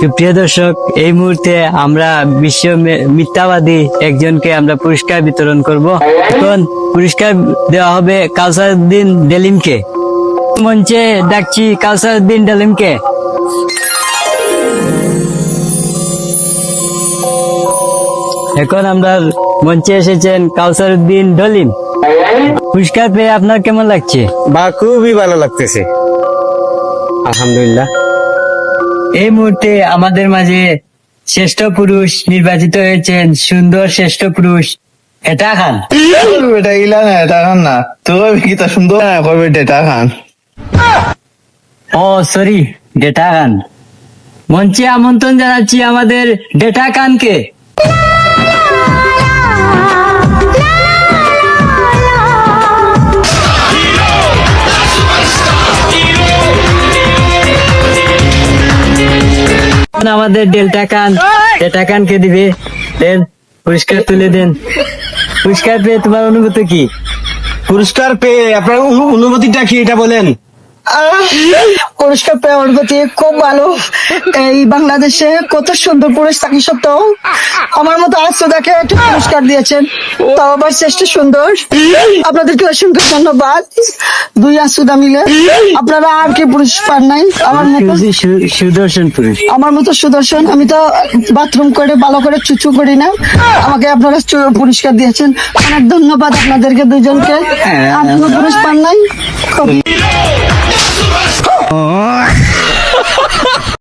সুপ্রিয় দর্শক, এই মুহূর্তে আমরা বিশ্ব মিথ্যাবাদী একজনকে আমরা পুরস্কার বিতরণ করব। এখন পুরস্কার দেওয়া হবে কাউসারউদ্দিন ডেলিমকে। মঞ্চে ডাকছি কাউসারউদ্দিন ডেলিমকে। এখন আমরা মঞ্চে এসেছেন কাউসারউদ্দিন ডলিম। পুরস্কার পেয়ে আপনার কেমন লাগছে? বা খুবই ভালো লাগতেছে, আলহামদুলিল্লাহ। এই মুহূর্তে আমাদের মাঝে শ্রেষ্ঠ পুরুষ নির্বাচিত হয়েছেন সুন্দর শ্রেষ্ঠ পুরুষ এটা খান। বেটা ইলা না এটা খান না, তোর কি তা সুন্দর না করবে ডেটা খান। ও সরি, ডেটা খান। মঞ্চে আমন্ত্রণ জানাচ্ছি আমাদের ডেটা খানকে। আমাদের ডেটা খানকে দিবে। দেন পুরস্কার তুলে দেন। পুরস্কার পেয়ে তোমার অনুভূতি কি? পুরস্কার পেয়ে আপনার অনুভূতিটা কি এটা বলেন। পুরস্কার পেয়ে অনুভূতি খুব ভালো। এই বাংলাদেশে কত সুন্দর পুরুষ থাকি সত্ত্বেও আমার মতো আসুদাকে একটা পুরস্কার দিয়েছেন, তাও আবার শ্রেষ্ঠ সুন্দর। আপনাদেরকে অসংখ্য ধন্যবাদ। দুই আসুদা মিলে আপনারা আর কি পুরুষ পান নাই আমার মতো সুদর্শন পুরুষ। আমার মতো সুদর্শন। আমি তো বাথরুম করে ভালো করে চুচু করি না, আমাকে আপনারা পুরস্কার দিয়েছেন, অনেক ধন্যবাদ আপনাদেরকে দুজনকে। আর কোনো পুরুষ পান নাই।